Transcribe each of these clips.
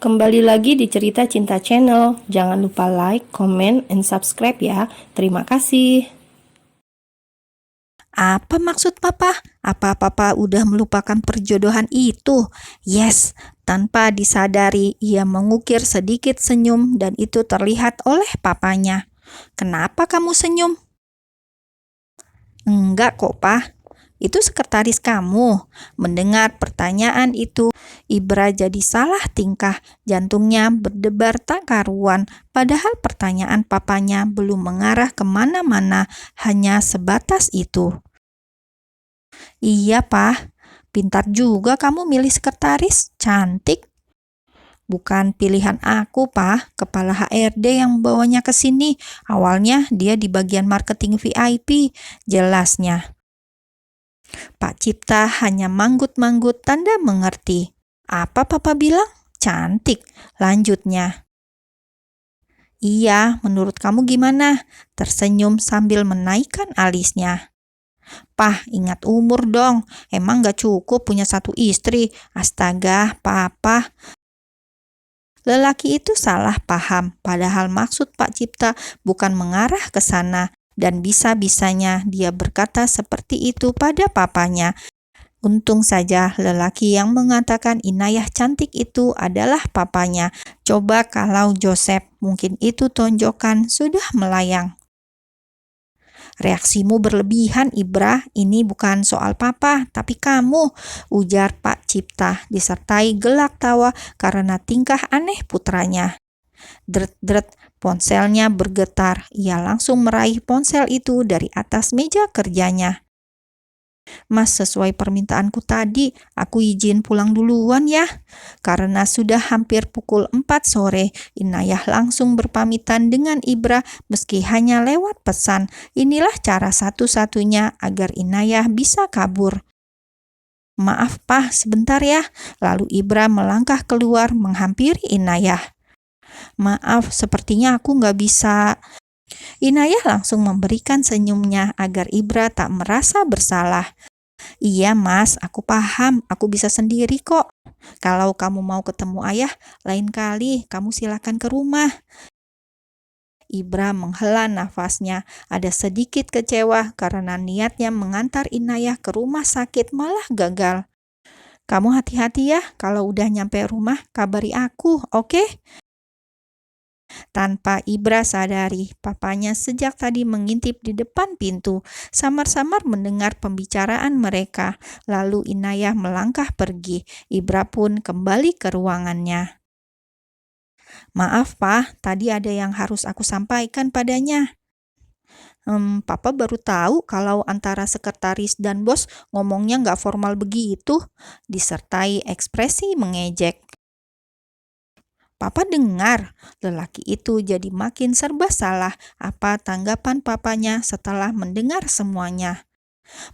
Kembali lagi di Cerita Cinta Channel. Jangan lupa like, comment, and subscribe ya. Terima kasih. Apa maksud papa? Apa papa udah melupakan perjodohan itu? Yes, tanpa disadari ia mengukir sedikit senyum dan itu terlihat oleh papanya. Kenapa kamu senyum? Enggak kok, Pa. Itu sekretaris kamu. Mendengar pertanyaan itu, Ibra jadi salah tingkah. Jantungnya berdebar tak karuan. Padahal pertanyaan papanya belum mengarah kemana-mana, hanya sebatas itu. Iya, Pak. Pintar juga kamu milih sekretaris. Cantik. Bukan pilihan aku, Pak. Kepala HRD yang membawanya ke sini. Awalnya dia di bagian marketing VIP. Jelasnya. Pak Cipta hanya manggut-manggut tanda mengerti. Apa papa bilang? Cantik. Lanjutnya. Iya, menurut kamu gimana? Tersenyum sambil menaikkan alisnya. Pah, ingat umur dong. Emang gak cukup punya satu istri? Astaga, papa. Lelaki itu salah paham, padahal maksud Pak Cipta bukan mengarah ke sana. Dan bisa-bisanya dia berkata seperti itu pada papanya. Untung saja lelaki yang mengatakan Inayah cantik itu adalah papanya. Coba kalau Joseph, mungkin itu tonjokan sudah melayang. Reaksimu berlebihan, Ibra. Ini bukan soal papa, tapi kamu, ujar Pak Cipta, disertai gelak tawa karena tingkah aneh putranya. Dret-dret, ponselnya bergetar. Ia langsung meraih ponsel itu dari atas meja kerjanya. Mas, sesuai permintaanku tadi, aku izin pulang duluan ya. Karena sudah hampir pukul 4 sore, Inayah langsung berpamitan dengan Ibra meski hanya lewat pesan. Inilah cara satu-satunya agar Inayah bisa kabur. Maaf, Pak, sebentar ya. Lalu Ibra melangkah keluar menghampiri Inayah. Maaf, sepertinya aku nggak bisa. Inayah langsung memberikan senyumnya agar Ibra tak merasa bersalah. Iya mas, aku paham, aku bisa sendiri kok. Kalau kamu mau ketemu ayah, lain kali kamu silakan ke rumah. Ibra menghela nafasnya, ada sedikit kecewa karena niatnya mengantar Inayah ke rumah sakit malah gagal. Kamu hati-hati ya, kalau udah nyampe rumah kabari aku, oke? Tanpa Ibra sadari, papanya sejak tadi mengintip di depan pintu, samar-samar mendengar pembicaraan mereka. Lalu Inayah melangkah pergi. Ibra pun kembali ke ruangannya. Maaf, Pak, tadi ada yang harus aku sampaikan padanya. Papa baru tahu kalau antara sekretaris dan bos ngomongnya nggak formal begitu, disertai ekspresi mengejek. Papa dengar, lelaki itu jadi makin serba salah apa tanggapan papanya setelah mendengar semuanya.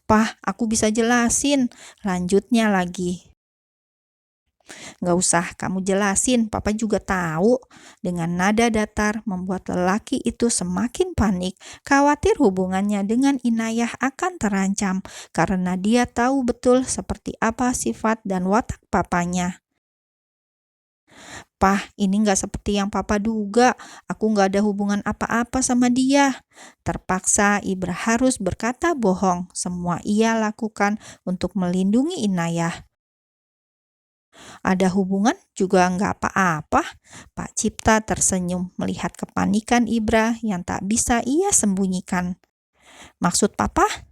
Pah, aku bisa jelasin, lanjutnya lagi. Gak usah kamu jelasin, papa juga tahu. Dengan nada datar membuat lelaki itu semakin panik, khawatir hubungannya dengan Inayah akan terancam karena dia tahu betul seperti apa sifat dan watak papanya. Pah, ini gak seperti yang papa duga. Aku gak ada hubungan apa-apa sama dia. Terpaksa Ibra harus berkata bohong. Semua ia lakukan untuk melindungi Inayah. Ada hubungan juga gak apa-apa. Pak Cipta tersenyum melihat kepanikan Ibra yang tak bisa ia sembunyikan. Maksud papa?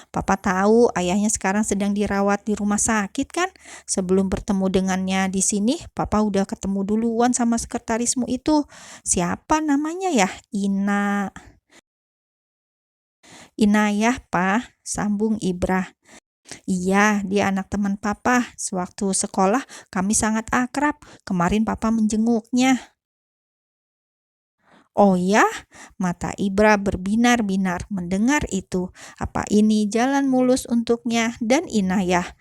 Papa tahu ayahnya sekarang sedang dirawat di rumah sakit kan? Sebelum bertemu dengannya di sini, Papa udah ketemu duluan sama sekretarismu itu. Siapa namanya ya? Inayah, Pak, sambung Ibra. Iya, dia anak teman Papa. Sewaktu sekolah kami sangat akrab. Kemarin Papa menjenguknya. Oh ya, mata Ibra berbinar-binar mendengar itu. Apa ini jalan mulus untuknya dan Inayah?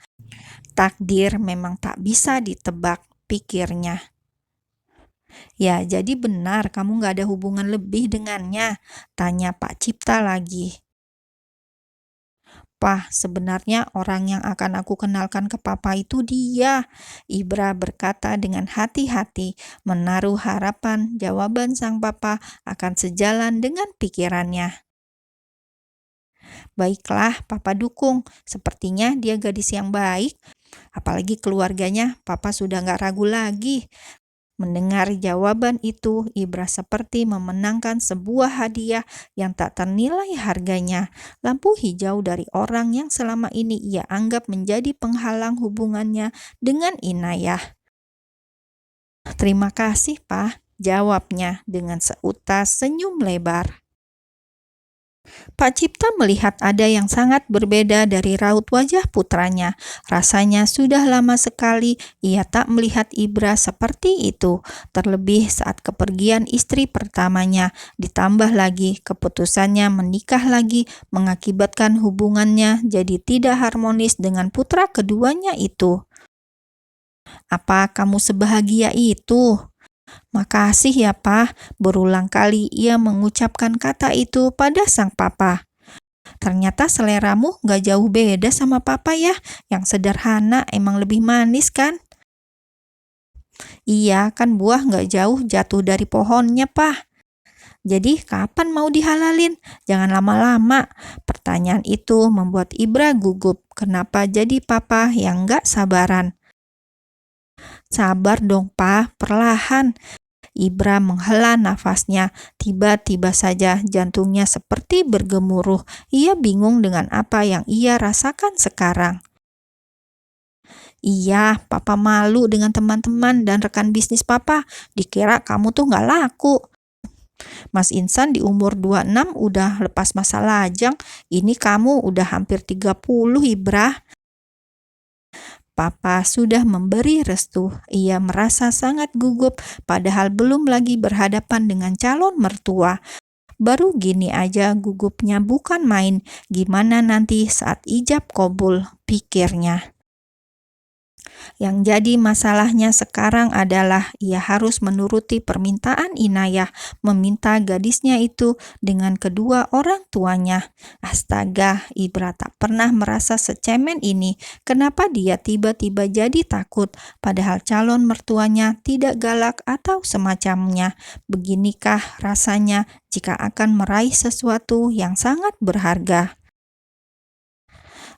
Takdir memang tak bisa ditebak, pikirnya. Ya, jadi benar kamu gak ada hubungan lebih dengannya, tanya Pak Cipta lagi. Papa, sebenarnya orang yang akan aku kenalkan ke Papa itu dia. Ibra berkata dengan hati-hati, menaruh harapan jawaban sang Papa akan sejalan dengan pikirannya. Baiklah, Papa dukung. Sepertinya dia gadis yang baik. Apalagi keluarganya, Papa sudah nggak ragu lagi. Mendengar jawaban itu, Ibra seperti memenangkan sebuah hadiah yang tak ternilai harganya. Lampu hijau dari orang yang selama ini ia anggap menjadi penghalang hubungannya dengan Inayah. Terima kasih, Pak, jawabnya dengan seutas senyum lebar. Pak Cipta melihat ada yang sangat berbeda dari raut wajah putranya. Rasanya sudah lama sekali ia tak melihat Ibra seperti itu. Terlebih saat kepergian istri pertamanya, ditambah lagi keputusannya menikah lagi mengakibatkan hubungannya jadi tidak harmonis dengan putra keduanya itu. Apa kamu sebahagia itu? Makasih ya, Pak. Berulang kali ia mengucapkan kata itu pada sang papa. Ternyata seleramu gak jauh beda sama papa ya. Yang sederhana emang lebih manis kan? Iya, kan buah gak jauh jatuh dari pohonnya, Pak. Jadi kapan mau dihalalin? Jangan lama-lama. Pertanyaan itu membuat Ibra gugup. Kenapa jadi papa yang gak sabaran? Sabar dong, Pak, perlahan. Ibra menghela nafasnya. Tiba-tiba saja jantungnya seperti bergemuruh. Ia bingung dengan apa yang ia rasakan sekarang. Iya, papa malu dengan teman-teman dan rekan bisnis papa. Dikira kamu tuh gak laku. Mas Insan di umur 26 udah lepas masa lajang. Ini kamu udah hampir 30, Ibra. Papa sudah memberi restu. Ia merasa sangat gugup padahal belum lagi berhadapan dengan calon mertua. Baru gini aja gugupnya bukan main. Gimana nanti saat ijab kabul, pikirnya. Yang jadi masalahnya sekarang adalah ia harus menuruti permintaan Inayah, meminta gadisnya itu dengan kedua orang tuanya. Astaga, Ibra tak pernah merasa secemen ini. Kenapa dia tiba-tiba jadi takut, padahal calon mertuanya tidak galak atau semacamnya. Beginikah rasanya jika akan meraih sesuatu yang sangat berharga?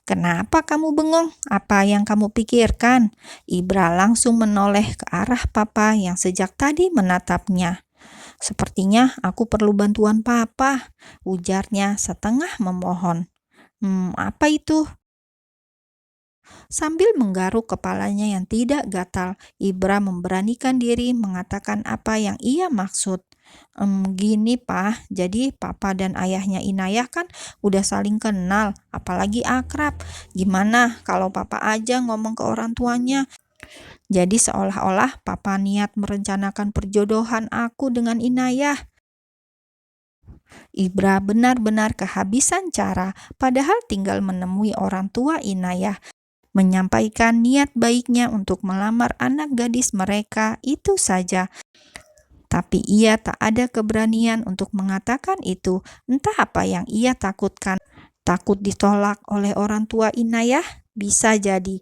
Kenapa kamu bengong? Apa yang kamu pikirkan? Ibra langsung menoleh ke arah papa yang sejak tadi menatapnya. Sepertinya aku perlu bantuan papa, ujarnya setengah memohon. Apa itu? Sambil menggaruk kepalanya yang tidak gatal, Ibra memberanikan diri mengatakan apa yang ia maksud. Gini Pak, jadi papa dan ayahnya Inayah kan udah saling kenal, apalagi akrab. Gimana kalau papa aja ngomong ke orang tuanya? Jadi seolah-olah papa niat merencanakan perjodohan aku dengan Inayah. Ibra benar-benar kehabisan cara, padahal tinggal menemui orang tua Inayah, menyampaikan niat baiknya untuk melamar anak gadis mereka itu saja. Tapi ia tak ada keberanian untuk mengatakan itu. Entah apa yang ia takutkan. Takut ditolak oleh orang tua Inayah? Bisa jadi.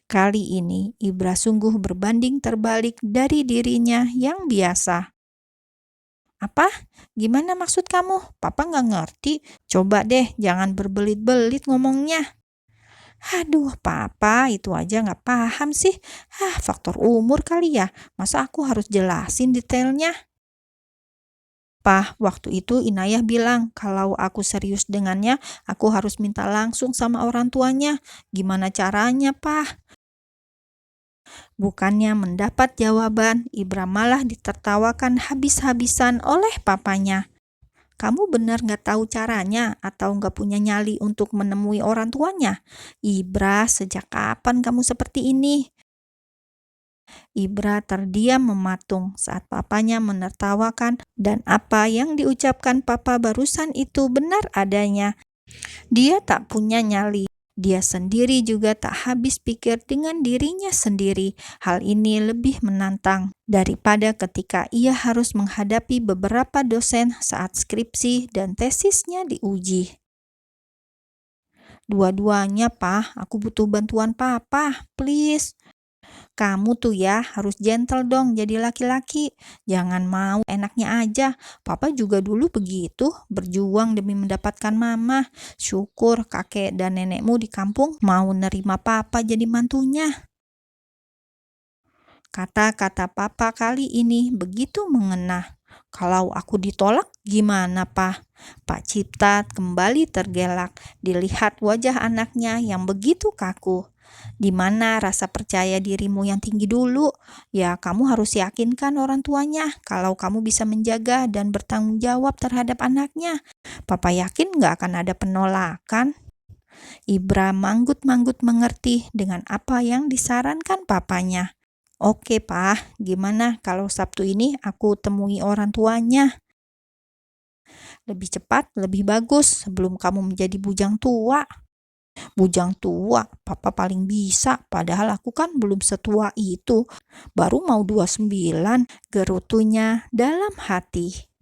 Kali ini Ibra sungguh berbanding terbalik dari dirinya yang biasa. Apa? Gimana maksud kamu? Papa nggak ngerti. Coba deh, jangan berbelit-belit ngomongnya. Aduh, papa itu aja nggak paham sih. Faktor umur kali ya. Masa aku harus jelasin detailnya? Waktu itu Inayah bilang kalau aku serius dengannya, aku harus minta langsung sama orang tuanya. Gimana caranya, Pah? Bukannya mendapat jawaban, Ibra malah ditertawakan habis-habisan oleh papanya. Kamu benar gak tahu caranya atau gak punya nyali untuk menemui orang tuanya? Ibra, sejak kapan kamu seperti ini? Ibra terdiam mematung saat papanya menertawakan dan apa yang diucapkan papa barusan itu benar adanya. Dia tak punya nyali. Dia sendiri juga tak habis pikir dengan dirinya sendiri. Hal ini lebih menantang daripada ketika ia harus menghadapi beberapa dosen saat skripsi dan tesisnya diuji. Dua-duanya, Pak. Aku butuh bantuan Papa, please. Kamu tuh ya harus gentle dong jadi laki-laki. Jangan mau enaknya aja. Papa juga dulu begitu, berjuang demi mendapatkan mama. Syukur kakek dan nenekmu di kampung mau nerima Papa jadi mantunya. Kata-kata Papa kali ini begitu mengena. Kalau aku ditolak gimana, Pak? Pak Cipta kembali tergelak. Dilihat wajah anaknya yang begitu kaku. Di mana rasa percaya dirimu yang tinggi dulu? Ya, kamu harus yakinkan orang tuanya kalau kamu bisa menjaga dan bertanggung jawab terhadap anaknya. Papa yakin nggak akan ada penolakan. Ibra manggut-manggut mengerti dengan apa yang disarankan papanya. Oke, Pak, gimana kalau Sabtu ini aku temui orang tuanya? Lebih cepat, lebih bagus sebelum kamu menjadi bujang tua. Bujang tua, Papa paling bisa, padahal aku kan belum setua itu. Baru mau 29, gerutunya dalam hati.